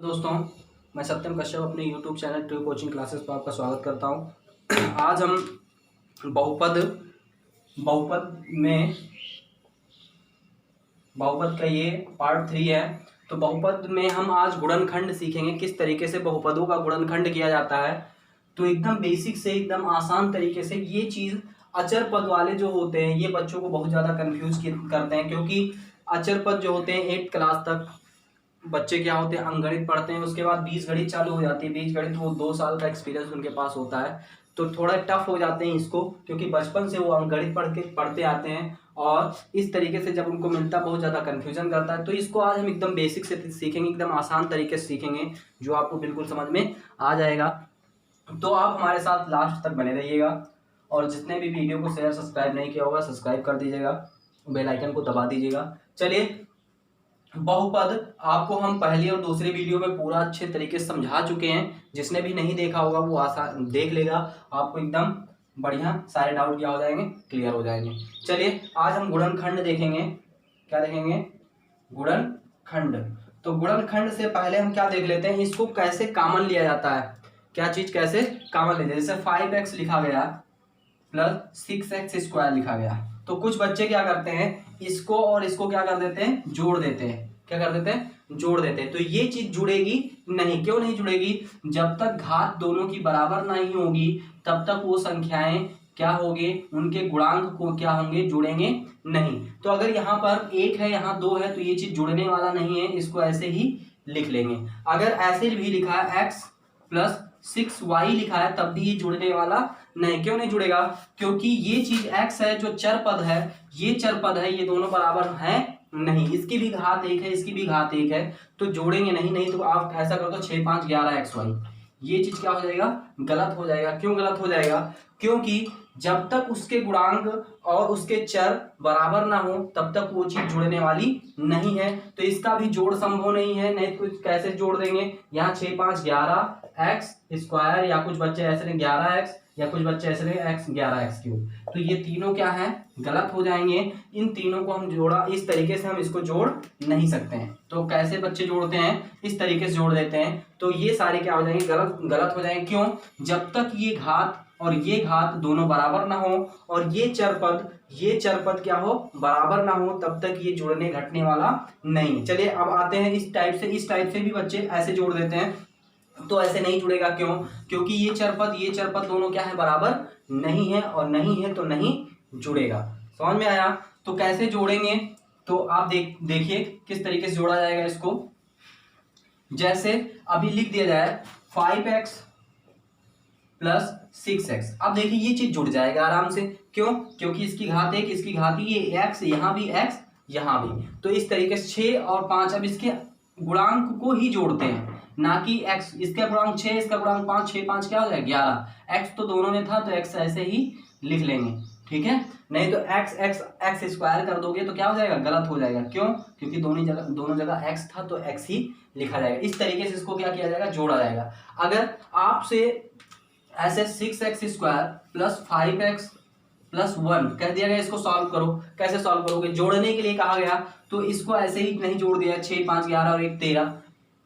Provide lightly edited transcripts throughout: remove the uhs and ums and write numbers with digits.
दोस्तों, मैं सत्यम कश्यप अपने YouTube channel true coaching classes पर आपका स्वागत करता हूं। आज हम बहुपद बहुपद में बहुपद का ये पार्ट 3 है। तो बहुपद में हम आज गुणनखंड सीखेंगे, किस तरीके से बहुपदों का गुणनखंड किया जाता है। तो एकदम बेसिक से एकदम आसान तरीके से ये चीज़ अचर पद वाले जो होते हैं ये बच्चों को बहुत ज़्यादा कन्फ्यूज करते हैं, क्योंकि अचर पद जो होते हैं 8th क्लास तक बच्चे क्या होते हैं अंकगणित पढ़ते हैं, उसके बाद बीजगणित चालू हो जाती है। बीजगणित वो 2 साल का एक्सपीरियंस उनके पास होता है, तो थोड़ा टफ हो जाते हैं इसको, क्योंकि बचपन से वो अंकगणित पढ़ते आते हैं और इस तरीके से जब उनको मिलता है बहुत ज़्यादा कन्फ्यूजन करता है। तो इसको आज हम एकदम बेसिक से सीखेंगे, एकदम आसान तरीके से सीखेंगे जो आपको बिल्कुल समझ में आ जाएगा। तो आप हमारे साथ लास्ट तक बने रहिएगा और जितने भी वीडियो को शेयर सब्सक्राइब नहीं किया होगा सब्सक्राइब कर दीजिएगा, बेल आइकन को दबा दीजिएगा। चलिए, बहुपद आपको हम पहली और दूसरी वीडियो में पूरा अच्छे तरीके से समझा चुके हैं। जिसने भी नहीं देखा होगा वो आसान देख लेगा, आपको एकदम बढ़िया सारे डाउट क्या हो जाएंगे, क्लियर हो जाएंगे। चलिए, आज हम गुणनखंड देखेंगे। क्या देखेंगे? गुणनखंड। तो गुणनखंड से पहले हम क्या देख लेते हैं, इसको कैसे कॉमन लिया जाता है। क्या चीज कैसे कॉमन लेते हैं? जैसे 5x लिखा गया प्लस 6x² लिखा गया, तो कुछ बच्चे क्या करते हैं इसको और इसको क्या कर देते हैं, जोड़ देते हैं। क्या कर देते हैं? जोड़ देते हैं। तो ये चीज जुड़ेगी नहीं। क्यों नहीं जुड़ेगी? जब तक घात दोनों की बराबर नहीं होगी तब तक वो संख्याएं क्या होंगे, उनके गुणांक को क्या होंगे, जुड़ेंगे नहीं। तो अगर यहाँ पर 1 है यहाँ 2 है तो ये चीज जुड़ने वाला नहीं है, इसको ऐसे ही लिख लेंगे। अगर ऐसे भी लिखा है x प्लस 6y लिखा है तब भी ये जुड़ने वाला नहीं। क्यों नहीं जुड़ेगा? क्योंकि ये चीज x है जो चर पद है, ये चर पद है, ये दोनों बराबर हैं नहीं। इसकी भी घात 1 है, इसकी भी घात 1 है, तो जोड़ेंगे नहीं। नहीं तो आप ऐसा करो तो 6 5 11 xy, ये चीज क्या हो जाएगा, गलत हो जाएगा। क्यों गलत हो जाएगा? क्योंकि जब तक उसके गुणांक और उसके चर बराबर ना हो तब तक वो चीज जुड़ने वाली नहीं है। तो इसका भी जोड़ संभव नहीं है। नहीं तो कैसे जोड़ देंगे? यहाँ 6 5 11 x², या कुछ बच्चे ऐसे नहीं 11x, या कुछ बच्चे ऐसे नहीं x 11x³। तो ये तीनों क्या है, गलत हो जाएंगे। इन तीनों को हम जोड़ा इस तरीके से हम इसको जोड़ नहीं सकते हैं। तो कैसे बच्चे जोड़ते हैं, इस तरीके से जोड़ देते हैं। तो ये सारे क्या हो जाएंगे, गलत हो जाएंगे। क्यों? जब तक ये घात और ये घात दोनों बराबर ना हो और ये चरपद क्या हो, बराबर ना हो, तब तक ये जुड़ने घटने वाला नहीं। चलिए अब आते हैं इस टाइप से भी बच्चे ऐसे जोड़ देते हैं, तो ऐसे नहीं जुड़ेगा। क्यों? क्योंकि ये चरपद दोनों क्या है, बराबर नहीं है, और नहीं है तो नहीं जुड़ेगा। समझ में आया? तो कैसे जोड़ेंगे, तो आप देखिए किस तरीके से जोड़ा जाएगा इसको। जैसे अभी लिख दिया जाए 5x प्लस 6x। अब देखिए ये चीज जुड़ जाएगा आराम से। क्यों? क्योंकि इसकी घात 1, इसकी घात ये x, यहाँ भी x, यहाँ भी। तो इस तरीके से 6 और 5 अब इसके गुणांक को ही जोड़ते हैं, ना कि x। इसका गुणांक 6, इसका गुणांक 5, 6 5 क्या हो जाएगा 11। x तो दोनों में था तो x ऐसे ही लिख लेंगे, ठीक है। नहीं तो x² कर दोगे तो क्या हो जाएगा, गलत हो जाएगा। क्यों? क्योंकि दोनों जगह x था तो x ही लिखा जाएगा। इस तरीके से इसको क्या किया जाएगा, जोड़ा जाएगा। अगर आपसे ऐसे 6x² प्लस 5x प्लस 1 कह दिया गया, इसको सॉल्व करो। कैसे सॉल्व करोगे? जोड़ने के लिए कहा गया तो इसको ऐसे ही नहीं जोड़ दिया, 6 5 11 और 1 13,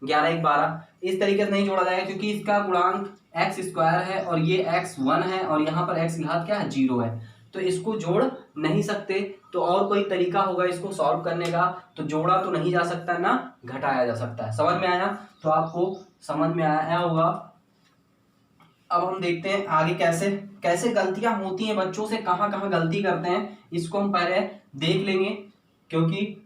11 1 12, इस तरीके से नहीं जोड़ा जाएगा, क्योंकि इसका गुणांक x² है और ये x1 है और यहाँ पर x की घात क्या है, 0 है। तो इसको जोड़ नहीं सकते। तो और कोई तरीका होगा इसको सॉल्व करने का, तो जोड़ा तो नहीं जा सकता ना घटाया जा सकता है। समझ में आया? तो आपको समझ में आया होगा। अब हम देखते हैं आगे कैसे कैसे गलतियां होती हैं बच्चों से, कहाँ कहाँ गलती करते हैं, इसको हम पहले देख लेंगे। क्योंकि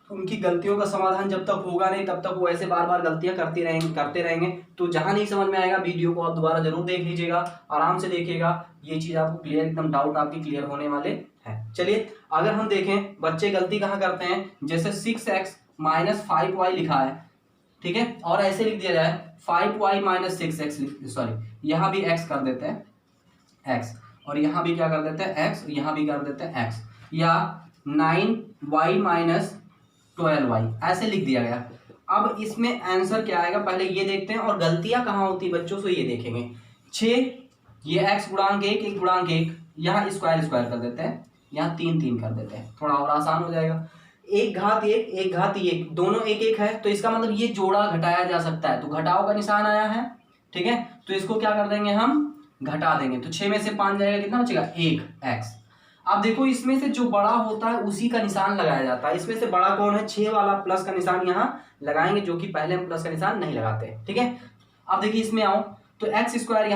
उनकी गलतियों का समाधान जब तक होगा नहीं तब तक वो ऐसे बार बार गलतियां करते रहेंगे। तो जहां नहीं समझ में आएगा वीडियो को आप दोबारा जरूर देख लीजिएगा, आराम से देखिएगा, ये चीज आपको क्लियर, एकदम डाउट आपके क्लियर होने वाले हैं। चलिए, अगर हम देखें बच्चे गलती कहाँ करते हैं, जैसे 6x माइनस 5y लिखा है, ठीक है, और ऐसे लिख दिया जाए 5y माइनस 6x, सॉरी यहाँ भी x कर देते हैं x, और यहाँ भी क्या कर देते हैं x, यहाँ भी कर देते हैं x, या 9y माइनस 12y ऐसे लिख दिया गया। अब इसमें आंसर क्या आएगा पहले ये देखते हैं, और गलतियां कहाँ होती है बच्चों से ये देखेंगे। 6 ये x गुणांक 1 गुणांक 1, यहाँ स्क्वायर कर देते हैं, यहाँ 3 3 कर देते हैं, थोड़ा और आसान हो जाएगा। एक घात एक दोनों एक एक है, तो इसका मतलब ये जोड़ा घटाया जा सकता है, तो घटाओ का निशान आया है, ठीक है। तो इसको क्या कर देंगे हम, घटा देंगे, तो 6 में से 5 जाएगा, कितना बचेगा 1x। अब देखो इसमें से जो बड़ा होता है उसी का निशान लगाया जाता है, इसमें से बड़ा कौन है, 6 वाला प्लस का निशान यहाँ लगाएंगे, जो कि पहले हम प्लस का निशान नहीं लगाते, ठीक है। अब देखिए इसमें आओ, तो एक्स स्क्वायर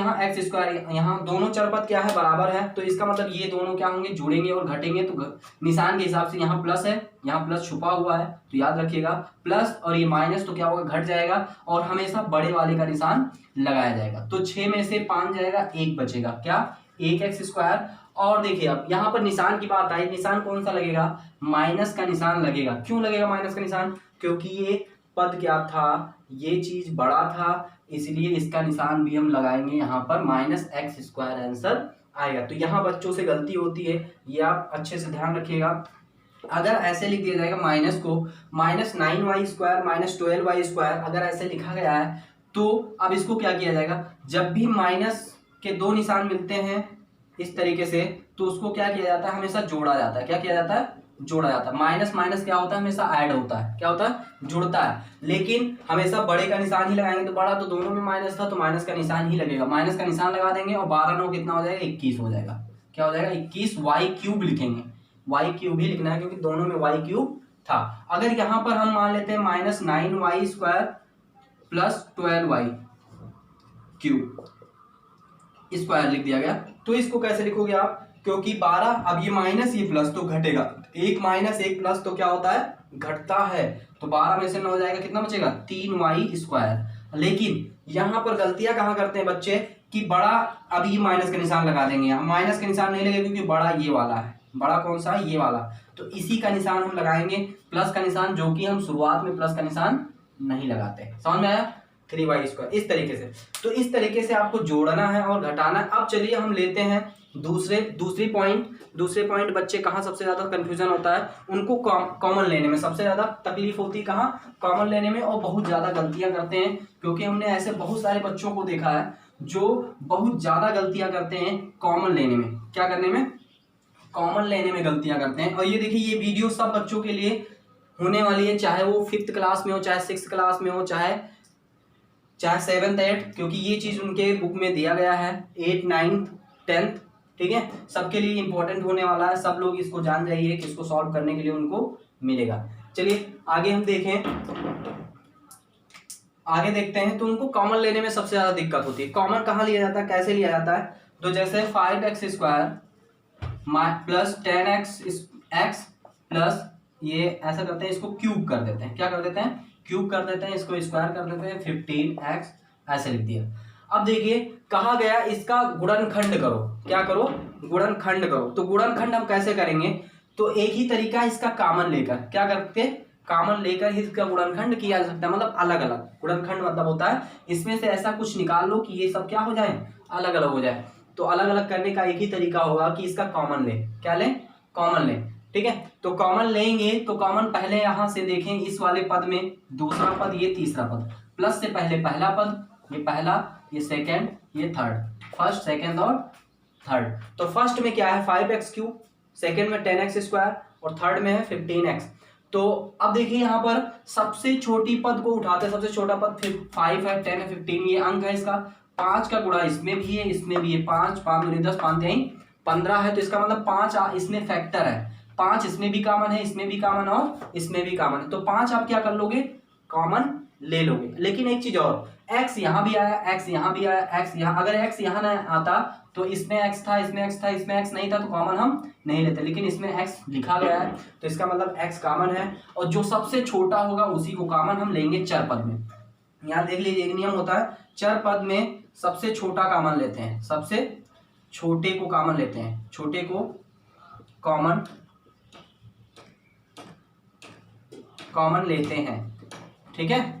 यहाँ दोनों चरपद क्या है, बराबर है, तो इसका मतलब ये दोनों क्या होंगे, जुड़ेंगे और घटेंगे, तो निशान के हिसाब से यहाँ प्लस है, यहाँ प्लस छुपा हुआ है, तो याद रखिएगा प्लस और ये माइनस, तो क्या होगा, घट जाएगा, और हमेशा बड़े वाले का निशान लगाया जाएगा। तो 6 में से 5 जाएगा, 1 बचेगा, क्या 1x स्क्वायर। और देखिए अब यहाँ पर निशान की बात आई, निशान कौन सा लगेगा, माइनस का निशान लगेगा। क्यों लगेगा माइनस का निशान, क्योंकि ये पद क्या था, ये चीज बड़ा था, इसलिए इसका निशान भी हम लगाएंगे यहाँ पर -x स्क्वायर आंसर आएगा। तो यहाँ बच्चों से गलती होती है, ये आप अच्छे से ध्यान रखिएगा। अगर ऐसे लिख दिया जाएगा माइनस को, -9y स्क्वायर -12y स्क्वायर अगर ऐसे लिखा गया है, तो अब इसको क्या किया जाएगा, जब भी माइनस के दो निशान मिलते हैं इस तरीके से, तो उसको क्या किया जाता है, हमेशा जोड़ा जाता है। क्या किया जाता है, जोड़ा जाता है। माइनस माइनस क्या होता है, हमेशा ऐड होता है, क्या होता है, जुड़ता है। लेकिन हमेशा बड़े का निशान ही लगाएंगे, तो बड़ा तो दोनों में माइनस था, तो माइनस का निशान ही लगेगा, माइनस का निशान लगा देंगे, और 12 9 कितना हो जाएगा, 21 हो जाएगा। क्या हो जाएगा, 21 वाई क्यूब लिखेंगे, वाई क्यूब ही लिखना है, क्योंकि दोनों में वाई क्यूब था। अगर यहाँ पर हम मान लेते हैं -9y square plus 12y cube square लिख दिया गया, तो इसको कैसे लिखोगे आप, क्योंकि 12, अब ये माइनस ये प्लस, तो घटेगा, 1 माइनस 1 प्लस, तो क्या होता है, घटता है, तो 12 में से 9 हो जाएगा, कितना बचेगा, 3y स्क्वायर। लेकिन यहाँ पर गलतियां कहाँ करते हैं बच्चे, कि बड़ा, अब ये माइनस का निशान लगा देंगे, यहाँ माइनस का निशान नहीं लगेगा, क्योंकि बड़ा ये वाला है, बड़ा कौन सा है, ये वाला, तो इसी का निशान हम लगाएंगे, प्लस का निशान, जो कि हम शुरुआत में प्लस का निशान नहीं लगाते। समझ में आया, 3y स्क्वायर इस तरीके से। तो इस तरीके से आपको जोड़ना है और घटाना है। अब चलिए हम लेते हैं दूसरे पॉइंट बच्चे कहाँ सबसे ज्यादा कंफ्यूजन होता है, उनको कॉमन लेने में सबसे ज्यादा तकलीफ होती है, कहाँ, कॉमन लेने में, और बहुत ज्यादा गलतियां करते हैं, क्योंकि हमने ऐसे बहुत सारे बच्चों को देखा है जो बहुत ज्यादा गलतियां करते हैं कॉमन लेने में। क्या करने में, कॉमन लेने में गलतियां करते हैं। और ये देखिए, ये वीडियो सब बच्चों के लिए होने वाली है, चाहे वो 5th क्लास में हो, चाहे 6th क्लास में हो, चाहे 7th 8th, क्योंकि ये चीज उनके बुक में दिया गया है, 8th 9th 10th, ठीक है, सबके लिए इंपॉर्टेंट होने वाला है। सब लोग इसको जान जाइए कि इसको सॉल्व करने के लिए उनको मिलेगा। चलिए आगे हम देखें, आगे देखते हैं। तो उनको कॉमन लेने में सबसे ज्यादा दिक्कत होती है। कॉमन कहाँ लिया जाता है, कैसे लिया जाता है, तो जैसे 5x square plus 10x plus ये ऐसा करते हैं, इसको क्यूब कर देते हैं। क्या कर देते हैं, क्यूब कर देते हैं, इसको स्क्वायर कर देते हैं, 15x ऐसे लिख दिया। अब देखिए कहा गया इसका गुणनखंड करो। क्या करो, गुणनखंड करो। तो गुणनखंड हम कैसे करेंगे, तो एक ही तरीका है इसका कॉमन लेकर। क्या करते, कॉमन लेकर ही इसका गुणनखंड किया जा सकता है, मतलब अलग अलग। गुणनखंड मतलब होता है इसमें से ऐसा कुछ निकाल लो कि ये सब क्या हो जाए, अलग अलग हो जाए। तो अलग अलग करने का एक ही तरीका होगा कि इसका कॉमन ले। क्या ले, कॉमन ले, ठीक है। तो कॉमन लेंगे, तो कॉमन पहले यहां से देखें, इस वाले पद में दूसरा पद, ये तीसरा पद, प्लस से पहले पहला पद, ये पहला, ये सेकेंड, ये थर्ड, फर्स्ट सेकेंड और थर्ड। तो फर्स्ट में क्या है 5x क्यूब, सेकेंड में 10x स्क्वायर और थर्ड में है 15x। तो अब देखिए यहाँ पर सबसे छोटी पद को उठाते हैं, सबसे छोटा पद 5 है, 10 है, 15, ये अंक है इसका। 5 का गुणा इसमें भी है, इसमें भी है, 5 5 दूनी 10, 5 3 15 है, तो इसका मतलब 5 इसमें फैक्टर है, 5 इसमें भी कॉमन है, इसमें भी कॉमन और इसमें भी कॉमन है। तो 5 आप क्या कर लोगे, कॉमन ले लोगे। लेकिन एक चीज और, x यहाँ भी आया, x यहाँ भी आया, x यहाँ, अगर x यहाँ ना आता तो इसमें x था, इसमें x था, इसमें x नहीं था, तो कॉमन हम नहीं लेते। लेकिन इसमें x लिखा गया है, तो इसका मतलब x कॉमन है, और जो सबसे छोटा होगा उसी को कॉमन हम लेंगे चर पद में। यहाँ देख लीजिए, एक नियम होता है, चर पद में सबसे छोटा कॉमन लेते हैं, सबसे छोटे को कॉमन लेते हैं, छोटे को कॉमन लेते हैं, ठीक है।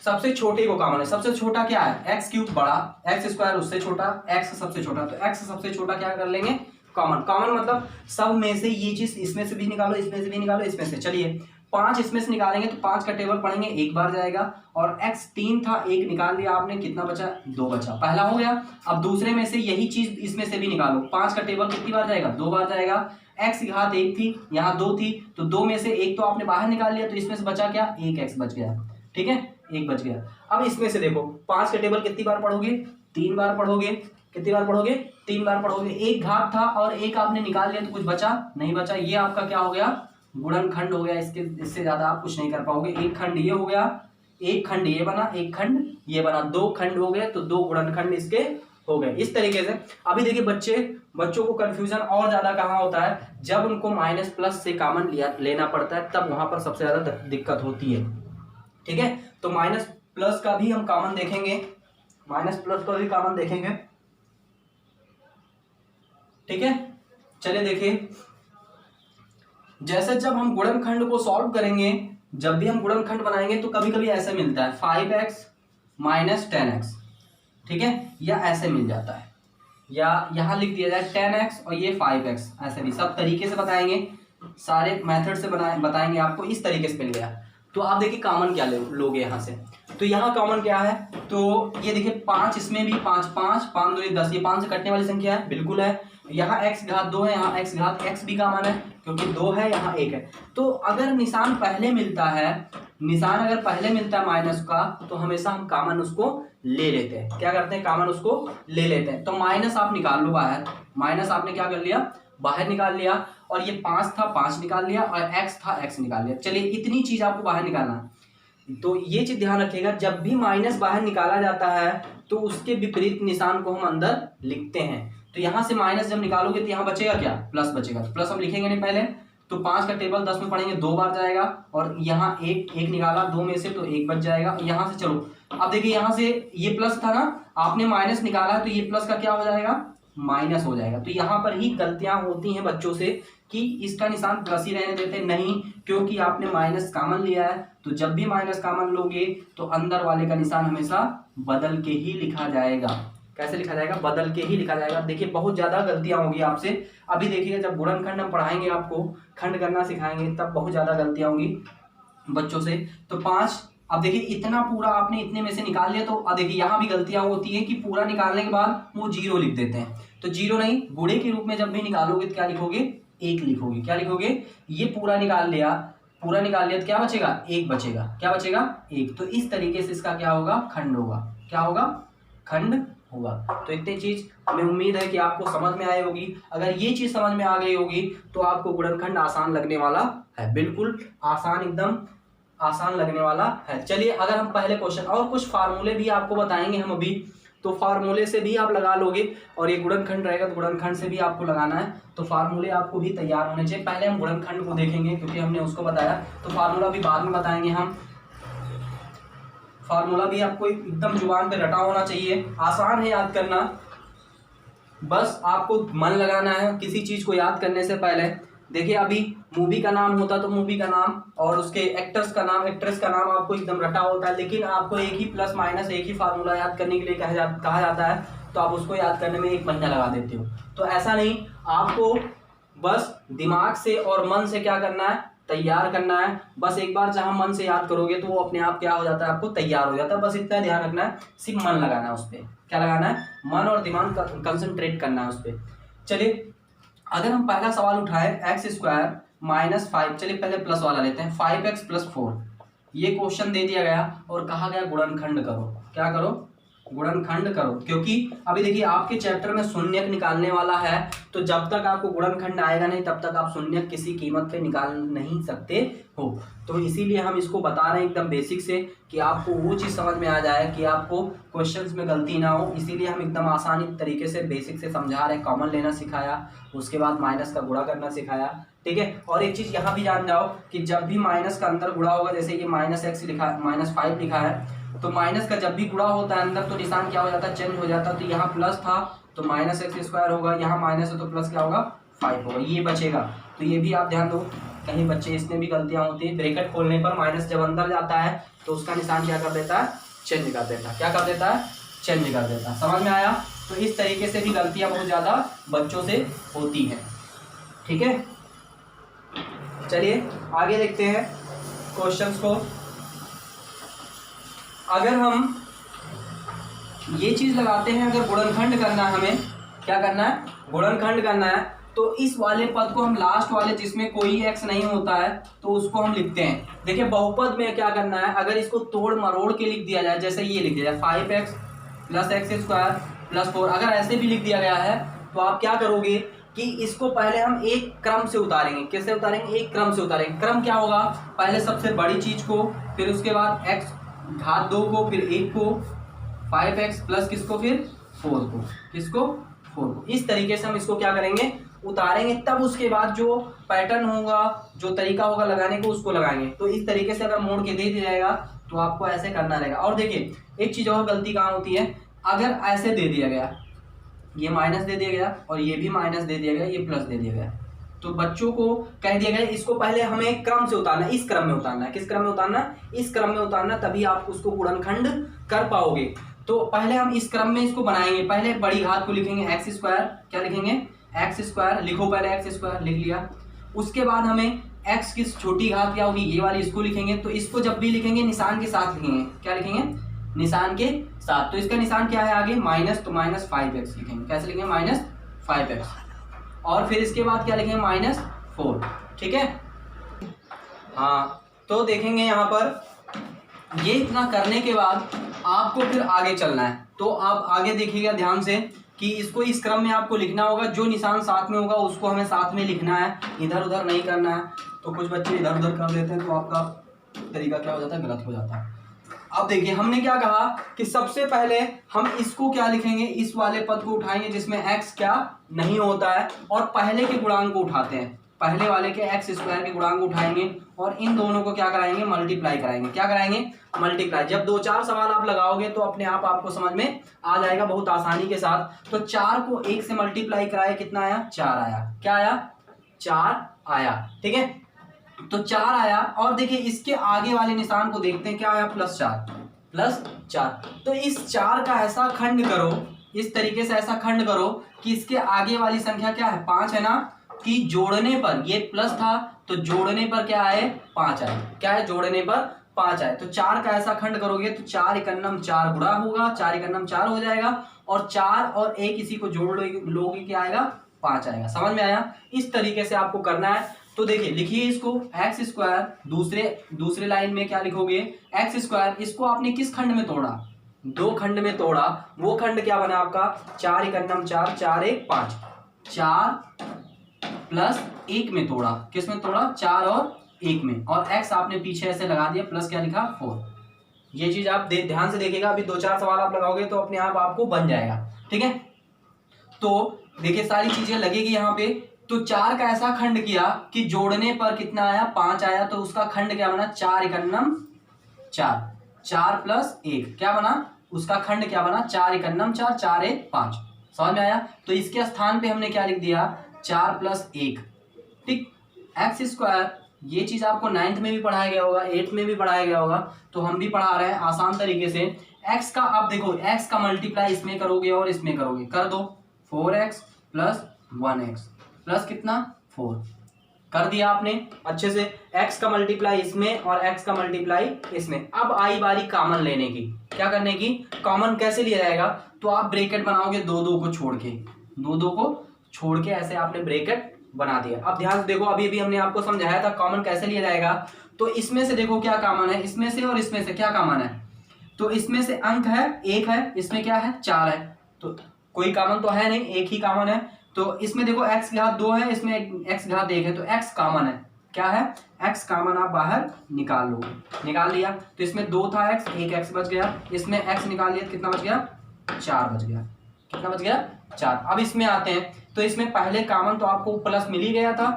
सबसे छोटे को कॉमन है, सबसे छोटा क्या है, एक्स क्यूब बड़ा, एक्स स्क्वायर उससे छोटा, एक्स सबसे छोटा, तो एक्स सबसे छोटा क्या कर लेंगे, कॉमन। कॉमन मतलब सब में से ये चीज, इसमें से भी निकालो, इसमें से भी निकालो, इसमें से। चलिए 5 इसमें से निकालेंगे, तो 5 का टेबल पढ़ेंगे, एक बार जाएगा, और x 3 था, एक निकाल लिया आपने, कितना बचा, 2 बचा, पहला हो गया। अब दूसरे में से यही चीज इसमें से भी निकालो, 5 का टेबल कितनी बार जाएगा, 2 बार जाएगा, x की घात 1 थी, यहाँ 2 थी, तो 2 में से 1 तो आपने बाहर निकाल लिया, तो इसमें से बचा क्या, 1x बच गया। ठीक है, 1 बच गया। अब इसमें से देखो 5 का टेबल कितनी बार पढ़ोगे, 3 बार पढ़ोगे। कितनी बार पढ़ोगे, 3 बार पढ़ोगे। एक घात था और एक आपने निकाल लिया तो कुछ बचा नहीं बचा, ये आपका क्या हो गया, गुणनखंड हो गया। इससे ज्यादा आप कुछ नहीं कर पाओगे। एक खंड ये हो गया, एक खंड ये बना, एक खंड ये बना, 2 खंड हो गए, तो 2 गुणनखंड इसके हो गए। इस तरीके से अभी देखिए बच्चों को कंफ्यूजन और ज्यादा कहाँ होता है, जब उनको माइनस प्लस से कॉमन लेना पड़ता है, तब वहां पर सबसे ज्यादा दिक्कत होती है। ठीक है, तो माइनस प्लस का भी हम कॉमन देखेंगे, माइनस प्लस का भी कॉमन देखेंगे। ठीक है, चलिए देखिए, जैसे जब हम गुणनखंड को सॉल्व करेंगे, जब भी हम गुणनखंड बनाएंगे तो कभी कभी ऐसे मिलता है 5x माइनस 10x। ठीक है, या ऐसे मिल जाता है, या यहां लिख दिया जाए 10x और ये 5x, ऐसे भी सब तरीके से बताएंगे, सारे मेथड से बताएंगे आपको। इस तरीके से मिल गया तो आप देखिए कॉमन क्या लोगे यहाँ से, तो यहाँ कॉमन क्या है, तो ये देखिए 5, इसमें भी 5 5 5 2 10, ये 5 से कटने वाली संख्या है, बिल्कुल है। यहाँ x घात 2 है, यहाँ x घात x भी कॉमन है क्योंकि 2 है, यहाँ 1 है। तो अगर निशान पहले मिलता है, निशान अगर पहले मिलता है माइनस का, तो हमेशा हम कॉमन उसको ले लेते हैं। क्या करते हैं, कॉमन उसको ले लेते हैं। तो माइनस आप निकाल लो बाहर, माइनस आपने क्या कर लिया, बाहर निकाल लिया, और ये 5 था 5 निकाल लिया, और x था x निकाल लिया। चलिए इतनी चीज आपको बाहर निकालना, तो ये चीज ध्यान रखिएगा, जब भी माइनस बाहर निकाला जाता है तो उसके विपरीत निशान को हम अंदर लिखते हैं। तो यहां से माइनस जब निकालोगे तो यहाँ बचेगा क्या, प्लस बचेगा। तो प्लस हम लिखेंगे नहीं पहले, तो 5 का टेबल 10 में पढ़ेंगे 2 बार जाएगा, और यहाँ एक निकाला 2 में से तो 1 बच जाएगा। यहाँ से चलो अब देखिए, यहाँ से ये प्लस था ना, आपने माइनस निकाला, तो ये प्लस का क्या हो जाएगा, माइनस हो जाएगा। तो यहाँ पर ही गलतियां होती हैं बच्चों से कि इसका निशान प्लस ही रहने देते, नहीं, क्योंकि आपने माइनस कॉमन लिया है। तो जब भी माइनस कॉमन लोगे तो अंदर वाले का निशान हमेशा बदल के ही लिखा जाएगा। कैसे लिखा जाएगा, बदल के ही लिखा जाएगा। देखिए बहुत ज्यादा गलतियां होगी आपसे। अभी देखिएगा जब गुणनखंड हम पढ़ाएंगे, आपको खंड करना सिखाएंगे, तब बहुत ज्यादा गलतियां होंगी बच्चों से। तो 5, अब देखिए इतना पूरा आपने इतने में से निकाल लिया, तो अब देखिए यहाँ भी गलतियां होती है कि पूरा निकालने के बाद वो 0 लिख देते हैं। तो 0 नहीं, गुणे के रूप में जब भी निकालोगे तो क्या लिखोगे, 1 लिखोगे। क्या लिखोगे, ये पूरा निकाल लिया, पूरा निकाल लिया तो क्या बचेगा, 1 बचेगा। क्या बचेगा, 1। तो इस तरीके से इसका क्या होगा, खंड होगा। क्या होगा, खंड होगा। तो इतनी चीज हमें उम्मीद है कि आपको समझ में आई होगी। अगर ये चीज समझ में आ गई होगी तो आपको गुणनखंड आसान लगने वाला है, बिल्कुल आसान, एकदम आसान लगने वाला है। चलिए अगर हम पहले क्वेश्चन, और कुछ फार्मूले भी आपको बताएंगे हम अभी, तो फार्मूले से भी आप लगा लोगे, और ये गुणनखंड रहेगा तो गुणनखंड से भी आपको लगाना है। तो फार्मूले आपको भी तैयार होने चाहिए। पहले हम गुणनखंड को देखेंगे क्योंकि हमने उसको बताया, तो फार्मूला भी बाद में बताएंगे हम। फार्मूला भी आपको एकदम जुबान पे रटा होना चाहिए, आसान है याद करना, बस आपको मन लगाना है किसी चीज को याद करने से पहले। देखिए अभी मूवी का नाम होता तो मूवी का नाम और उसके एक्टर्स का नाम, एक्ट्रेस का नाम आपको एकदम रटा होता है, लेकिन आपको एक ही प्लस माइनस एक ही फार्मूला याद करने के लिए कहा जाता है, तो आप उसको याद करने में 1 महीना लगा देते हो। तो ऐसा नहीं, आपको बस दिमाग से और मन से क्या करना है, तैयार करना है। बस एक बार जहां मन से याद करोगे तो वो अपने आप क्या हो जाता है, आपको तैयार हो जाता है। बस इतना ध्यान रखना है, सिर्फ मन लगाना है उस पर। क्या लगाना है, मन और दिमाग का कंसंट्रेट करना है उस पर। चलिए अगर हम पहला सवाल उठाए x² माइनस 5, चलिए पहले प्लस वाला लेते हैं, 5x + 4, ये क्वेश्चन दे दिया गया और कहा गया गुणनखंड करो। क्या करो, गुणनखंड करो। क्योंकि अभी देखिए आपके चैप्टर में शून्यक निकालने वाला है, तो जब तक आपको गुणनखंड आएगा नहीं तब तक आप शून्यक किसी कीमत पे निकाल नहीं सकते हो। तो इसीलिए हम इसको बता रहे हैं एकदम बेसिक से, कि आपको वो चीज़ समझ में आ जाए कि आपको क्वेश्चंस में गलती ना हो। इसीलिए हम एकदम आसानी तरीके से बेसिक से समझा रहे हैं। कॉमन लेना सिखाया, उसके बाद माइनस का गुणा करना सिखाया, ठीक है। और एक चीज़ यहाँ भी जान जाओ कि जब भी माइनस का अंदर गुणा होगा, जैसे ये -x लिखा है, -5 लिखा है, तो माइनस का जब भी गुणा होता है अंदर, तो निशान क्या हो जाता है, चेंज हो जाता है। तो यहाँ प्लस था तो -x² होगा, यहाँ माइनस है तो प्लस क्या होगा, 5 होगा, ये बचेगा। तो ये भी आप ध्यान दो, कहीं बच्चे इसमें भी गलतियां होती है। ब्रैकेट खोलने पर माइनस जब अंदर जाता है तो उसका निशान क्या कर देता है, चेंज कर देता है। क्या कर देता है, चेंज कर देता है। समझ में आया। तो इस तरीके से भी गलतियां बहुत ज़्यादा बच्चों से होती हैं, ठीक है। चलिए आगे देखते हैं क्वेश्चंस को। अगर हम ये चीज़ लगाते हैं, अगर गुणनखंड करना है, हमें क्या करना है, गुणनखंड करना है, तो इस वाले पद को हम लास्ट वाले जिसमें कोई x नहीं होता है तो उसको हम लिखते हैं। देखिए बहुपद में क्या करना है, अगर इसको तोड़ मरोड़ के लिख दिया जाए, जैसे ये लिख दिया जाए 5x plus x square plus 4, अगर ऐसे भी लिख दिया गया है तो आप क्या करोगे कि इसको पहले हम एक क्रम से उतारेंगे। कैसे उतारेंगे? एक क्रम से उतारेंगे। क्रम क्या होगा? पहले सबसे बड़ी चीज को, फिर उसके बाद x घात 2 को, फिर 1 को, 5x प्लस किसको, फिर 4 को, किसको, 4 को। इस तरीके से हम इसको क्या करेंगे, उतारेंगे। तब उसके बाद जो पैटर्न होगा, जो तरीका होगा लगाने को, उसको लगाएंगे। तो इस तरीके से अगर मोड़ के दे दिया जाएगा तो आपको ऐसे करना रहेगा। और देखिए एक चीज और गलती कहाँ होती है, अगर ऐसे दे दिया गया, ये माइनस दे दिया गया और ये भी माइनस दे दिया गया, ये प्लस दे दिया गया, तो बच्चों को कह दिया गया इसको पहले हमें क्रम से उतारना है, इस क्रम में उतारना है। किस क्रम में उतारना? इस क्रम में उतारना, तभी आप उसको गुणनखंड कर पाओगे। तो पहले हम इस क्रम में इसको बनाएंगे। पहले बड़ी घात को लिखेंगे एक्स स्क्वायर, क्या लिखेंगे, एक्स स्क्वायर, लिखो पहले एक्स स्क्वायर, लिख लिया। उसके बाद हमें एक्स की छोटी घात क्या होगी, ये वाली, इसको लिखेंगे। तो इसको जब भी लिखेंगे निशान के साथ लिखेंगे, क्या लिखेंगे, निशान के साथ। तो इसका निशान क्या है आगे, माइनस, तो माइनस 5x लिखेंगे। कैसे लिखेंगे, माइनस 5x। और फिर इसके बाद क्या लिखेंगे, माइनस 4। ठीक है, हाँ। तो देखेंगे यहाँ पर ये इतना करने के बाद आपको फिर आगे चलना है। तो आप आगे देखिएगा ध्यान से कि इसको इस क्रम में आपको लिखना होगा। जो निशान साथ में होगा उसको हमें साथ में लिखना है, इधर उधर नहीं करना है। तो कुछ बच्चे इधर उधर कर देते हैं तो आपका तरीका क्या हो जाता है, गलत हो जाता है। अब देखिए हमने क्या कहा कि सबसे पहले हम इसको क्या लिखेंगे, इस वाले पद को उठाएंगे जिसमें x क्या नहीं होता है, और पहले के गुणांक को उठाते हैं। पहले वाले के एक्स स्क्वायर के गुणांक उठाएंगे और इन दोनों को क्या कराएंगे, मल्टीप्लाई कराएंगे। क्या कराएंगे, मल्टीप्लाई। जब 2-4 सवाल आप लगाओगे तो अपने आप आपको समझ में आ जाएगा बहुत आसानी के साथ। तो 4 को 1 से मल्टीप्लाई कराए, कितना आया, 4 आया। क्या आया, 4 आया। ठीक है, तो 4 आया। और देखिए इसके आगे वाले निशान को देखते हैं, क्या आया, +4, +4। तो इस 4 का ऐसा खंड करो, इस तरीके से ऐसा खंड करो कि इसके आगे वाली संख्या क्या है, 5 है ना, कि जोड़ने पर, ये प्लस था तो जोड़ने पर क्या आए, 5 आए। क्या है, जोड़ने पर 5 आए। तो 4 का ऐसा खंड करोगे तो 4 एकन्नम 4 गुणा होगा, 4 एकन्नम 4 हो जाएगा, और 4 और 1 इसी को जोड़ लोगे क्या आएगा, 5 आएगा। समझ में आया? इस तरीके से आपको करना है। तो देखिए लिखिए इसको, एक्स स्क्वायर, दूसरे लाइन में क्या लिखोगे, एक्स स्क्वायर। इसको आपने किस खंड में तोड़ा, 2 खंड में तोड़ा। वो खंड क्या बना आपका, 4 एकन्नम 4, 4 1 5, 4 प्लस 1 में तोड़ा। किस में तोड़ा, 4 और 1 में। और x आपने पीछे ऐसे लगा दिया, प्लस क्या लिखा, 4। ये चीज आप ध्यान से देखिएगा। अभी 2-4 सवाल आप लगाओगे तो अपने आप आपको बन जाएगा। ठीक है, तो देखिए सारी चीजें लगेगी यहाँ पे। तो 4 का ऐसा खंड किया कि जोड़ने पर कितना आया, 5 आया। तो उसका खंड क्या बना, 4 एकन्नम 4, 4 प्लस 1 क्या बना, उसका खंड क्या बना, 4 एकन्नम 4, 4 1 5। समझ में आया? तो इसके स्थान पे हमने क्या लिख दिया, 4 प्लस 1। ठीक, एक्स स्क्वायर, ये चीज आपको 9th में भी पढ़ाया गया होगा, 8th में भी पढ़ाया गया होगा, तो हम भी पढ़ा रहे हैं आसान तरीके से। x का आप देखो, x का मल्टीप्लाई इसमें करोगे और इसमें करोगे, कर दो, 4x प्लस 1x प्लस कितना, 4। कर दिया आपने अच्छे से। x का मल्टीप्लाई इसमें और x का मल्टीप्लाई इसमें। अब आई बारी कॉमन लेने की। क्या करने की, कॉमन कैसे लिया जाएगा, तो आप ब्रैकेट बनाओगे 2-2 को छोड़ के, 2-2 को छोड़ के ऐसे आपने ब्रैकेट बना दिया। अब ध्यान से देखो, अभी अभी हमने आपको समझाया था कॉमन कैसे लिया जाएगा। तो इसमें से देखो क्या कॉमन है, इसमें से और इसमें से क्या कॉमन है, तो इसमें से अंक है 1 है, इसमें क्या है, 4 है। तो कोई कॉमन तो है नहीं, एक ही कॉमन है। तो इसमें देखो x घात 2 है, इसमें x घात 1 है, तो x कॉमन है। क्या है, x कॉमन आप बाहर निकाल लो। निकाल लिया, तो इसमें 2 था x, 1 x बच गया। इसमें x निकाल लिया, कितना बच गया, 4 बच गया। कितना बच गया, 4। अब इसमें आते हैं, तो इसमें पहले कॉमन तो आपको प्लस मिल ही गया था।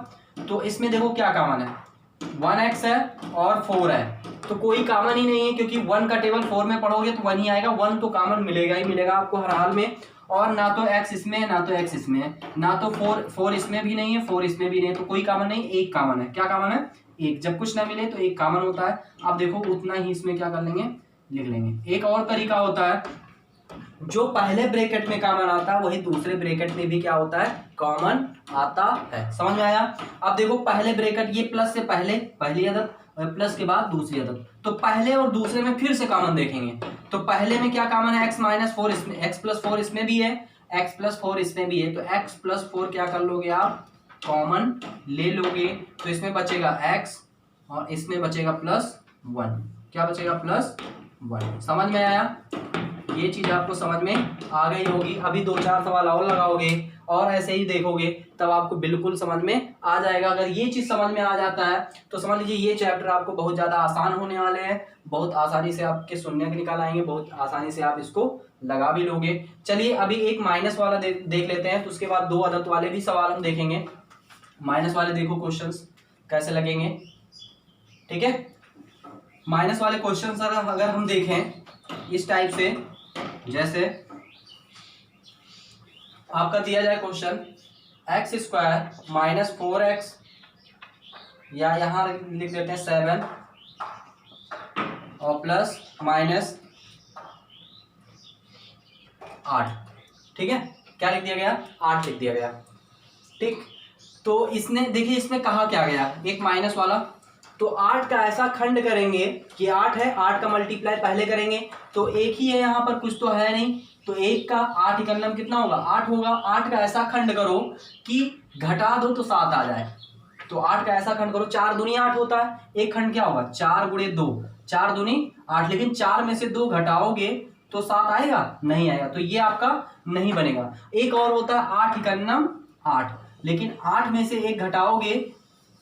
तो इसमें देखो क्या कॉमन है, 1x है और 4 है, तो कोई कॉमन ही नहीं है, क्योंकि 1 का टेबल 4 में पढ़ोगे तो 1 ही आएगा। 1 तो कॉमन मिलेगा ही मिलेगा आपको हर हाल में। और ना तो x इसमें है, ना तो x इसमें है, ना तो 4 इसमें भी नहीं है, 4 इसमें भी नहीं है, तो कोई कॉमन नहीं, एक कॉमन है। क्या कॉमन है, एक। जब कुछ ना मिले तो एक कॉमन होता है। अब देखो उतना ही इसमें क्या कर लेंगे, लिख लेंगे। एक और तरीका होता है, जो पहले ब्रैकेट में कॉमन आता है वही दूसरे ब्रैकेट में भी क्या होता है, कॉमन आता है। समझ में आया? अब देखो पहले ब्रैकेट, ये प्लस से पहले पहली अदद, प्लस के बाद दूसरी अदद, तो पहले और दूसरे में फिर से कॉमन देखेंगे। तो पहले में क्या कॉमन है, x माइनस 4 इसमें, x प्लस 4 इसमें भी है, x प्लस 4 इसमें भी है, तो x प्लस 4 क्या कर लोगे आप, कॉमन ले लोगे तो इसमें बचेगा x और इसमें बचेगा +1। क्या बचेगा? +1। समझ में आया? ये चीज आपको समझ में आ गई होगी। अभी 2-4 सवाल और लगाओगे और ऐसे ही देखोगे तब आपको बिल्कुल समझ में आ जाएगा। अगर ये चीज समझ में आ जाता है तो समझ लीजिए ये चैप्टर आपको बहुत ज्यादा आसान होने वाले हैं। बहुत आसानी से आपके शून्य निकाल आएंगे, बहुत आसानी से आप इसको लगा भी लोगे। चलिए अभी एक माइनस वाला देख लेते हैं, तो उसके बाद 2 अदद वाले भी सवाल हम देखेंगे। माइनस वाले देखो क्वेश्चंस कैसे लगेंगे। ठीक है, माइनस वाले क्वेश्चंस अगर हम देखें इस टाइप से, जैसे आपका दिया जाए क्वेश्चन x² - 4x, या यहां लिख देते हैं 7 और +- 8। ठीक है, क्या लिख दिया गया? 8 लिख दिया गया। ठीक, तो इसने देखिए इसमें कहा क्या गया, एक माइनस वाला, तो 8 का ऐसा खंड करेंगे कि 8 है, 8 का मल्टीप्लाई पहले करेंगे तो एक ही है, यहाँ पर कुछ तो है नहीं, तो 1 का 8 इकन्नम कितना होगा? 8 होगा। 8 का ऐसा खंड करो कि घटा दो तो 7 आ जाए। तो 8 का ऐसा खंड करो, 4 दूनी 8 होता है, एक खंड क्या होगा? 4 × 2, 4 दूनी 8, लेकिन 4 में से 2 घटाओगे तो 7 आएगा? नहीं आएगा, तो ये आपका नहीं बनेगा। एक और होता है 8 इकन्नम 8, लेकिन 8 में से 1 घटाओगे,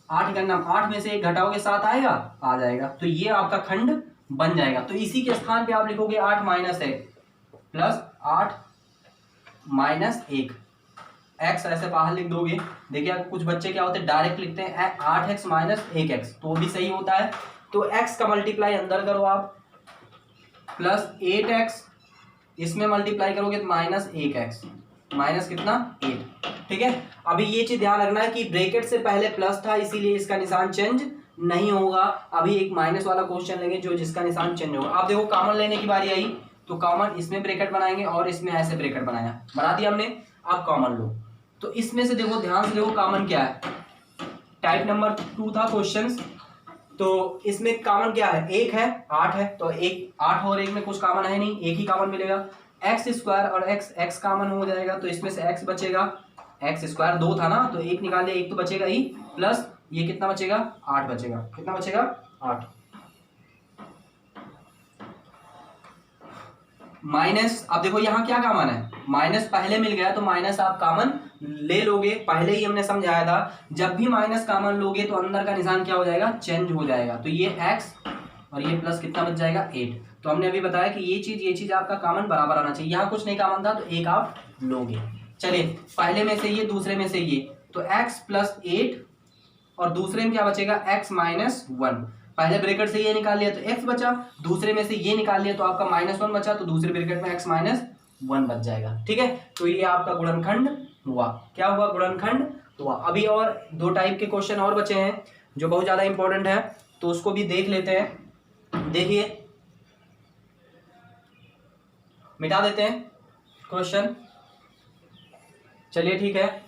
8 इकन्नम 8 में से 1 घटाओगे 7 आएगा? आ जाएगा, तो ये आपका खंड बन जाएगा। तो इसी के स्थान पे आप लिखोगे 8 - 1 + 8 - 1, x ऐसे बाहर लिख दोगे। देखिए कुछ बच्चे क्या होते हैं डायरेक्ट लिखते हैं 8x - 1x, तो वो भी सही होता है। तो x का मल्टीप्लाई अंदर करो आप, +8x, इसमें मल्टीप्लाई करोगे तो -1x, माइनस कितना? 8। ठीक है, अभी ये चीज ध्यान रखना है कि ब्रैकेट से पहले प्लस था इसीलिए इसका निशान चेंज नहीं होगा। अभी एक माइनस वाला क्वेश्चन लेंगे जो जिसका निशान चेंज होगा। आप देखो कॉमन लेने की बारी आई तो कॉमन इसमें ब्रैकेट बनाएंगे और इसमें ऐसे ब्रैकेट बना दिया हमने। आप कॉमन लो, तो इसमें से देखो ध्यान से देखो कॉमन क्या है। टाइप नंबर 2 था क्वेश्चन, तो इसमें कॉमन क्या है? 1 है, 8 है, तो 8 और 1 में कुछ कॉमन है नहीं, एक ही कॉमन मिलेगा। x² और x कॉमन हो जाएगा तो इसमें से x बचेगा, x² 2 था ना, तो 1 निकाल लिया, 1 तो बचेगा ही, प्लस ये कितना बचेगा? 8 बचेगा। कितना बचेगा? 8। माइनस, अब देखो यहाँ क्या कॉमन है? माइनस पहले मिल गया तो माइनस आप कॉमन ले लोगे। पहले ही हमने समझाया था जब भी माइनस कॉमन लोगे तो अंदर का निशान क्या हो जाएगा? चेंज हो जाएगा। तो ये x और ये प्लस कितना बच जाएगा? 8। तो हमने अभी बताया कि ये चीज आपका कॉमन बराबर आना चाहिए। यहाँ कुछ नहीं कॉमन था तो 1 आप लोगे। चलिए पहले में से ये, दूसरे में से ये, तो x + 8 और दूसरे में क्या बचेगा? x - 1। पहले ब्रैकेट से ये निकाल लिया तो x बचा, दूसरे में से ये निकाल लिया तो आपका -1 बचा, तो दूसरे ब्रैकेट में x - 1 बच जाएगा। ठीक है, तो ये आपका गुणनखंड हुआ। क्या हुआ? गुणनखंड हुआ। अभी और 2 टाइप के क्वेश्चन और बचे हैं जो बहुत ज्यादा इंपॉर्टेंट है, तो उसको भी देख लेते हैं। देखिए मिटा देते हैं क्वेश्चन, चलिए ठीक है,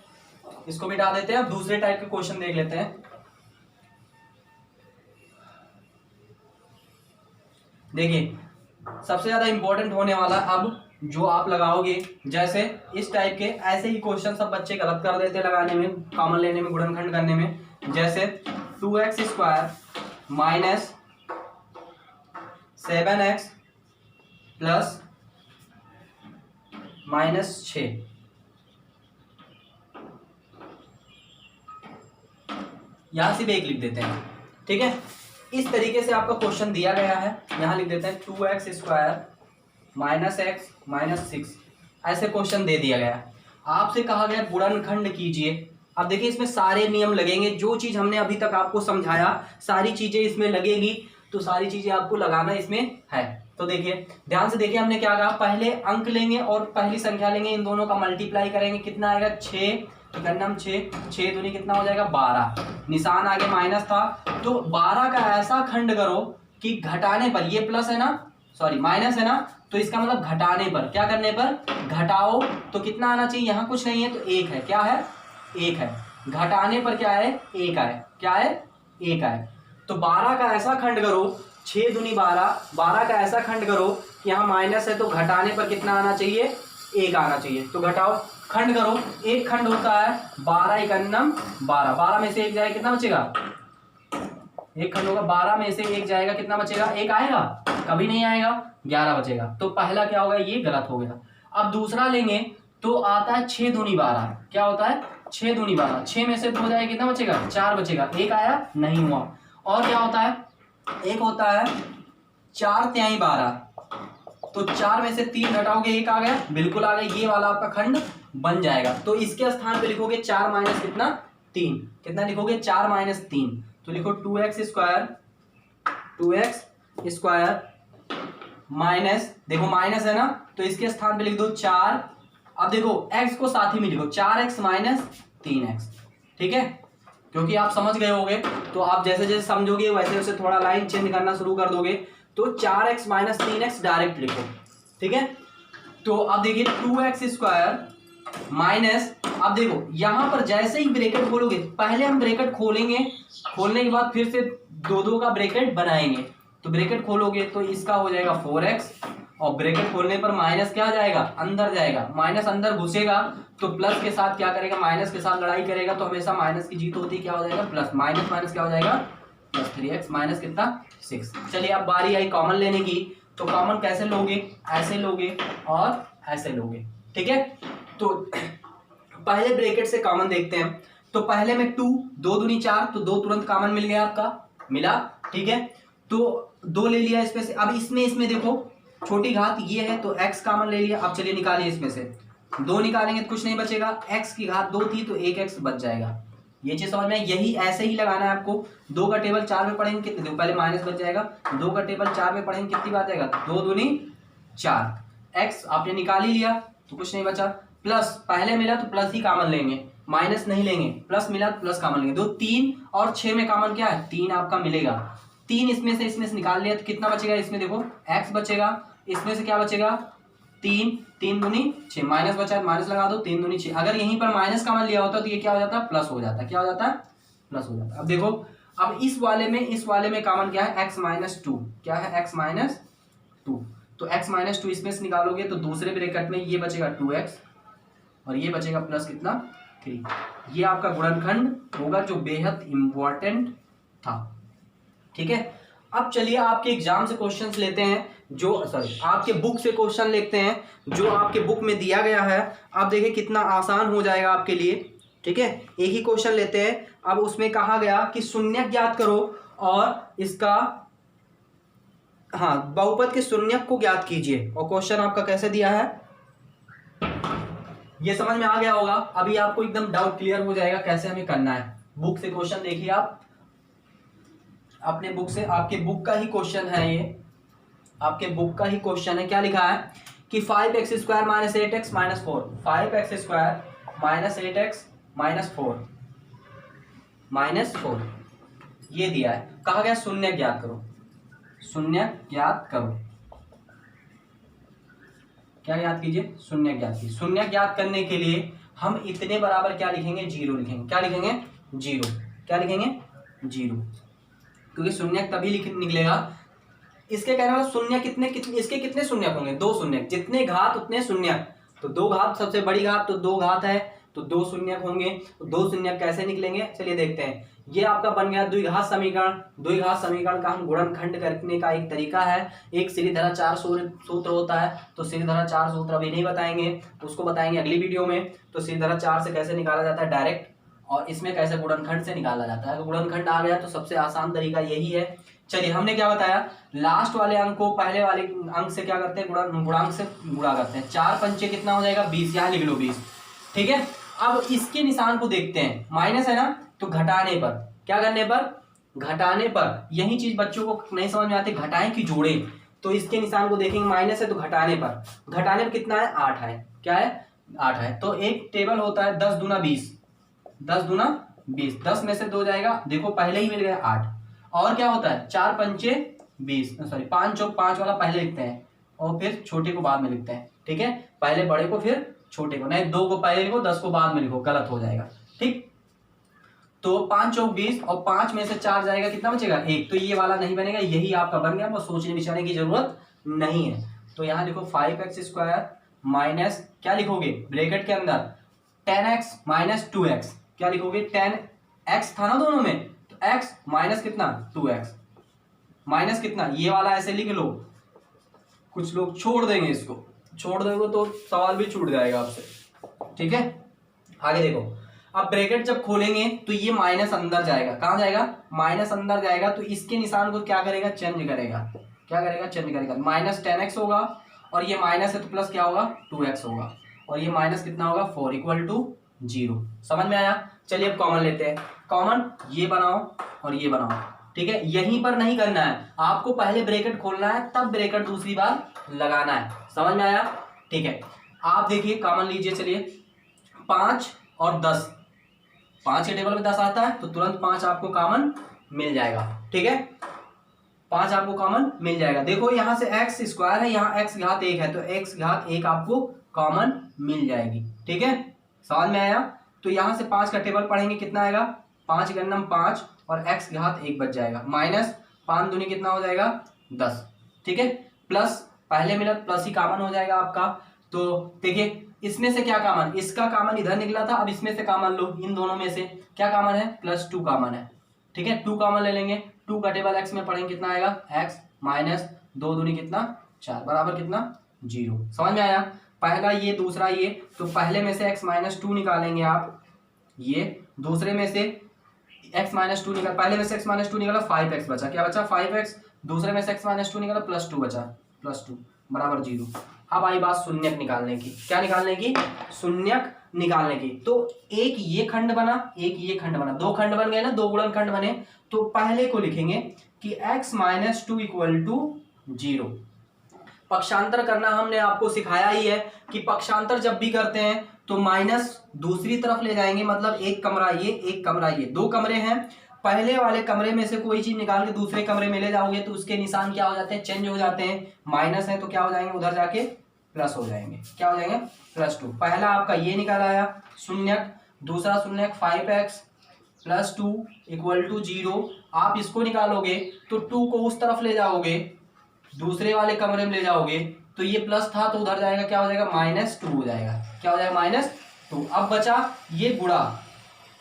इसको मिटा देते हैं। अब दूसरे टाइप के क्वेश्चन देख लेते हैं। देखिए सबसे ज्यादा इंपॉर्टेंट होने वाला अब जो आप लगाओगे, जैसे इस टाइप के ऐसे ही क्वेश्चन सब बच्चे गलत कर देते लगाने में, कॉमन लेने में, गुणनखंड करने में। जैसे 2x² - 7x + -6, यहां से भी 1 लिख देते हैं। ठीक है, इस तरीके से आपका क्वेश्चन दिया गया है। यहां लिख देते हैं 2x² - x - 6, ऐसे क्वेश्चन दे दिया गया है। आपसे कहा गया गुणनखंड कीजिए। अब देखिए इसमें सारे नियम लगेंगे, जो चीज हमने अभी तक आपको समझाया सारी चीजें इसमें लगेगी, तो सारी चीजें आपको लगाना इसमें है। तो देखिए ध्यान से देखिए, हमने क्या कहा? पहले अंक लेंगे और पहली संख्या लेंगे, इन दोनों का मल्टीप्लाई करेंगे, कितना आएगा? 6 इकन्नम 6, 6 दूनी कितना हो जाएगा? 12। निशान आगे माइनस था तो 12 का ऐसा खंड करो कि घटाने पर, ये प्लस है ना, सॉरी माइनस है ना, तो इसका मतलब घटाने पर, क्या करने पर? घटाओ तो कितना आना चाहिए? यहाँ कुछ नहीं है तो 1 है। क्या है? 1 है। घटाने पर क्या है? 1 आए। क्या है? 1 आए। तो 12 का ऐसा खंड करो, 6 दूनी 12, 12 का ऐसा खंड करो कि यहाँ माइनस है तो घटाने पर कितना आना चाहिए? 1 आना चाहिए। तो घटाओ, खंड करो, एक खंड होता है 12 एकन्नम 12, 12 में से 1 जाएगा कितना बचेगा, एक खंड होगा 12 में से 1 जाएगा कितना बचेगा, 1 आएगा, कभी नहीं आएगा, 11 बचेगा। तो पहला क्या होगा, ये गलत हो गया। अब दूसरा लेंगे तो आता है 6 दूनी 12, क्या होता है 6 दूनी 12, 6 में से 2 जाएगा कितना बचेगा, 4 बचेगा, 1 आया नहीं हुआ। और क्या होता है, एक होता है 4 तिहाई 12, तो 4 में से 3 घटाओगे 1 आ गया, बिल्कुल आ गया, ये वाला आपका खंड बन जाएगा। तो इसके स्थान पे लिखोगे 4 माइनस कितना 3, कितना लिखोगे 4 माइनस 3, तो लिखो 2x स्क्वायर माइनस, देखो माइनस है ना, तो इसके स्थान पे लिख दो 4। अब देखो x को साथ ही में लिखो 4x माइनस 3x, ठीक है, क्योंकि आप समझ गए होगे, तो आप जैसे जैसे समझोगे वैसे वैसे थोड़ा लाइन चेंज करना शुरू कर दोगे। तो 4x माइनस 3x डायरेक्ट लिखो, ठीक है। तो अब देखिए 2x स्क्वायर माइनस, अब देखो यहां पर जैसे ही ब्रैकेट खोलोगे, पहले हम ब्रैकेट खोलेंगे, खोलने के बाद फिर से 2 का ब्रैकेट बनाएंगे। तो ब्रैकेट खोलोगे तो इसका हो जाएगा 4x, और ब्रैकेट खोलने पर माइनस क्या जाएगा, अंदर जाएगा, माइनस अंदर घुसेगा तो प्लस के साथ क्या करेगा, माइनस के साथ लड़ाई करेगा, तो हमेशा माइनस की जीत होती है, क्या हो जाएगा प्लस, माइनस माइनस क्या हो जाएगा प्लस 3x माइनस कितना 6। चलिए अब बारी आई कॉमन लेने की, तो कॉमन कैसे लोगे, ऐसे लोगे और ऐसे लोगे, ठीक है। तो पहले ब्रैकेट से कॉमन देखते हैं। तो पहले में 2 दूनी 4, तो 2 तुरंत कॉमन मिल गया, आपका मिला, ठीक है। तो 2 ले लिया इसमें से, अब इसमें देखो छोटी घात ये है तो x कॉमन ले लिया। अब चलिए निकालिए, इसमें से 2 निकालेंगे तो कुछ नहीं बचेगा, x की घात 2 थी तो 1x बच जाएगा। ये चीज समझ में, यही ऐसे ही लगाना है आपको। 2 का टेबल 4 में पढ़ेंगे कितने, देखो पहले माइनस बच जाएगा, 2 का टेबल 4 में पढ़ेंगे कितनी बात जाएगा, 2 दूनी 4, x आपने निकाल ही लिया तो कुछ नहीं बचा, प्लस पहले मिला तो प्लस ही कॉमन लेंगे, माइनस नहीं लेंगे, प्लस मिला तो प्लस कॉमन लेंगे। 2 3 और 6 में कॉमन क्या है, 3 आपका मिलेगा, 3 इसमें से निकाल लिया तो कितना बचेगा, इसमें देखो x बचेगा, इसमें से क्या बचेगा 3, 3 दूनी 6, माइनस बचा माइनस लगा दो, 3 दूनी 6। अगर यहीं पर माइनस कॉमन लिया होता तो ये क्या हो जाता, प्लस हो जाता, क्या हो जाता है प्लस हो जाता। अब देखो, अब इस वाले में कॉमन क्या है, x माइनस 2, क्या है x माइनस 2, तो x माइनस 2 इसमें से निकालोगे तो दूसरे ब्रैकेट में ये बचेगा 2x और ये बचेगा प्लस कितना 3। ये आपका गुणनखंड होगा जो बेहद इंपॉर्टेंट था, ठीक है। अब चलिए आपके एग्जाम से क्वेश्चंस लेते हैं, जो आपके बुक से क्वेश्चन लेते हैं जो आपके बुक में दिया गया है। आप देखिए कितना आसान हो जाएगा आपके लिए, ठीक है। एक ही क्वेश्चन लेते हैं। अब उसमें कहा गया कि शून्यक ज्ञात करो और इसका बहुपद के शून्यक को ज्ञात कीजिए, और क्वेश्चन आपका कैसे दिया है ये समझ में आ गया होगा। अभी आपको एकदम डाउट क्लियर हो जाएगा कैसे हमें करना है। बुक से क्वेश्चन देखिए, आप अपने बुक से, आपके बुक का ही क्वेश्चन है ये, आपके बुक का ही क्वेश्चन है। क्या लिखा है कि 5x square minus 8x minus 4, 5x square minus 8x minus 4 ये दिया है। कहा गया शून्य ज्ञात करो, शून्य ज्ञात करो, क्या ज्ञात कीजिए, शून्य ज्ञात कीजिए। शून्य ज्ञात करने के लिए हम इतने बराबर क्या लिखेंगे, 0 लिखेंगे। क्या लिखेंगे 0, क्या लिखेंगे 0, क्योंकि शून्य तभी निकलेगा। इसके कहने वाला शून्य कितने इसके कितने शून्य होंगे, 2 शून्य, जितने घात उतने शून्य, तो 2 घात सबसे बड़ी घात तो 2 घात है तो 2 शून्य होंगे। तो 2 शून्य कैसे निकलेंगे, चलिए देखते हैं। ये आपका बन गया द्विघात समीकरण। द्विघात समीकरण का हम गुणनखंड करने का एक तरीका है। एक श्रीधरा 4 सूत्र होता है, तो श्रीधरा 4 सूत्र अभी नहीं बताएंगे, उसको बताएंगे अगली वीडियो में। तो श्रीधरा 4 से कैसे निकाला जाता है डायरेक्ट, और इसमें कैसे गुणनखंड से निकाला जाता है। अगर गुणनखंड आ गया तो सबसे आसान तरीका यही है। चलिए, हमने क्या बताया, लास्ट वाले अंक को पहले वाले अंक से क्या करते हैं, गुणांक से गुणा करते हैं। 4 पंचे कितना हो जाएगा 20, यहाँ लिख लो 20, ठीक है। अब इसके निशान को देखते हैं, माइनस है ना, तो घटाने पर, क्या करने पर, घटाने पर। यही चीज बच्चों को नहीं समझ में आती, घटाएं कि जोड़ें। तो इसके निशान को देखेंगे, माइनस है तो घटाने पर कितना है 8 है, क्या है 8 है। तो एक टेबल होता है 10 दूना 20, 10 दूना 20, 10 में से 2 जाएगा, देखो पहले ही मिल गया 8। और क्या होता है 4 पंचे 20, सॉरी 5 चौक 5 वाला पहले लिखते हैं और फिर छोटे को बाद में लिखते हैं, ठीक है। पहले बड़े को फिर छोटे को, नहीं 2 को पहले लिखो 10 को बाद में लिखो, गलत हो जाएगा, ठीक। तो 5 चौक 20 और 5 में से 4 जाएगा, कितना बचेगा 1। तो ये वाला नहीं बनेगा, यही आपका बन गया, बस सोचने विचारने की जरूरत नहीं है। तो यहाँ लिखो 5x स्क्वायर माइनस क्या लिखोगे ब्रैकेट के अंदर 10x माइनस 2x, क्या लिखोगे 10x था ना दोनों में, तो x माइनस कितना 2x, माइनस कितना ये वाला ऐसे लिख लो, कुछ लोग छोड़ देंगे, इसको छोड़ दोगे तो सवाल भी छूट जाएगा आपसे, ठीक है। आगे देखो, अब ब्रैकेट जब खोलेंगे तो ये माइनस अंदर जाएगा, कहां जाएगा माइनस अंदर जाएगा, तो इसके निशान को क्या करेगा चेंज करेगा, क्या करेगा चेंज करेगा, माइनस 10x होगा और ये माइनस है तो प्लस क्या होगा 2x होगा, और ये माइनस कितना होगा 4 इक्वल टू 0। समझ में आया। चलिए अब कॉमन लेते हैं, कॉमन ये बनाओ और ये बनाओ, ठीक है। यहीं पर नहीं करना है आपको, पहले ब्रैकेट खोलना है तब ब्रैकेट दूसरी बार लगाना है, समझ में आया, ठीक है। आप देखिए कॉमन लीजिए, चलिए 5 और 10, 5 के टेबल में 10 आता है तो तुरंत 5 आपको कॉमन मिल जाएगा, ठीक है, 5 आपको कॉमन मिल जाएगा। देखो यहां से x स्क्वायर है, यहाँ x घात 1 है, तो x घात 1 आपको कॉमन मिल जाएगी, ठीक है, समझ में आया। तो यहां से 5 का टेबल पढ़ेंगे कितना आएगा, 5 गन्नम 5 और x घात 1 बच जाएगा, माइनस 5 दूनी कितना हो जाएगा 10, ठीक है, प्लस पहले मिला प्लस ही कॉमन हो जाएगा आपका। तो देखिए इसमें से क्या कॉमन, इसका कॉमन इधर निकला था, अब इसमें से कॉमन लो, इन दोनों में से क्या कॉमन है +2 कॉमन है, ठीक है, 2 कॉमन ले लेंगे, 2 का टेबल x में पढ़ेंगे कितना आएगा x माइनस 2 दूनी कितना 4 बराबर कितना 0। समझ में आया, पहला ये दूसरा ये, तो पहले में से x माइनस 2 निकालेंगे आप, ये दूसरे में से x माइनस 2 निकाल, पहले में से x माइनस 2 निकाला 5x बचा, क्या बचा 5x, दूसरे में से x माइनस 2 निकाला +2 बचा, +2 बराबर 0। अब आई बात शून्यक निकालने की, क्या निकालने की शून्यक निकालने की। तो एक ये खंड बना, एक ये खंड बना, 2 खंड बन गए ना, 2 गुणन खंड बने, तो पहले को लिखेंगे कि x माइनस 2 इक्वल टू 0। पक्षांतर करना हमने आपको सिखाया ही है कि पक्षांतर जब भी करते हैं तो माइनस दूसरी तरफ ले जाएंगे, मतलब एक कमरा ये एक कमरा ये, 2 कमरे हैं, पहले वाले कमरे में से कोई चीज निकाल के दूसरे कमरे में ले जाओगे तो उसके निशान क्या हो जाते हैं चेंज हो जाते हैं, माइनस है तो क्या हो जाएंगे उधर जाके प्लस हो जाएंगे, क्या हो जाएंगे +2। पहला आपका ये निकाल आया शून्यक, दूसरा शून्यक 5x + 2 इक्वल टू 0। आप इसको निकालोगे तो 2 को उस तरफ ले जाओगे, दूसरे वाले कमरे में ले जाओगे तो ये प्लस था तो उधर जाएगा, क्या हो जाएगा -2 हो जाएगा, क्या हो जाएगा -2। अब बचा ये गुणा,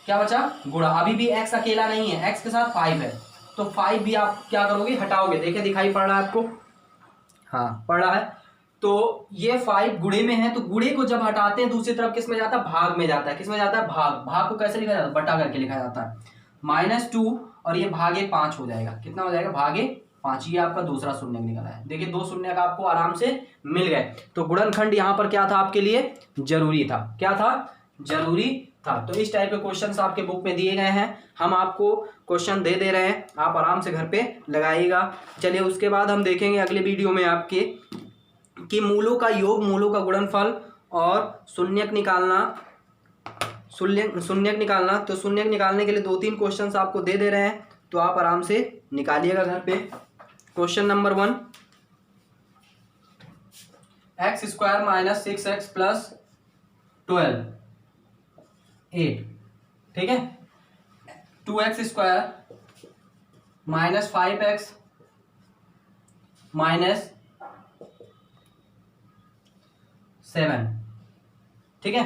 क्या बचा गुणा, अभी भी x अकेला नहीं है, x के साथ 5 है, तो 5 भी आप क्या करोगे हटाओगे, देखिए दिखाई पड़ रहा है आपको, हाँ पड़ रहा है। तो ये 5 गुणे में है, तो गुणे को जब हटाते हैं दूसरी तरफ किस में जाता है भाग में जाता है, किस में जाता है भाग, भाग को कैसे लिखा जाता है बटा करके लिखा जाता है, -2 और ये भागे 5 हो जाएगा, कितना हो जाएगा भागे 5, ये आपका दूसरा शून्य निकला है। देखिए 2 शून्य का आपको आराम से मिल गए। तो गुणनखंड यहाँ पर क्या था आपके लिए जरूरी था, क्या था जरूरी था। तो इस टाइप के क्वेश्चंस आपके बुक में दिए गए हैं, हम आपको क्वेश्चन दे रहे हैं, आप आराम से घर पे लगाइएगा। चलिए उसके बाद हम देखेंगे अगले वीडियो में आपके कि मूलों का योग, मूलों का गुणनफल और शून्यक निकालना, शून्यक निकालना। तो शून्यक निकालने के लिए 2-3 क्वेश्चंस आपको दे रहे हैं, तो आप आराम से निकालिएगा घर पे। क्वेश्चन नंबर 1, x² - 6x + 12 8, ठीक है, 2x² - 5x - 7, ठीक है।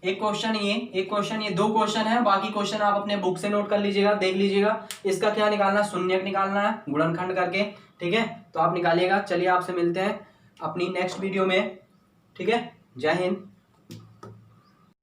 एक क्वेश्चन ये, एक क्वेश्चन ये, 2 क्वेश्चन है, बाकी क्वेश्चन आप अपने बुक से नोट कर लीजिएगा, देख लीजिएगा। इसका क्या निकालना है शून्यक निकालना है गुणनखंड करके, ठीक है, तो आप निकालिएगा। चलिए आपसे मिलते हैं अपनी नेक्स्ट वीडियो में, ठीक है, जय हिंद।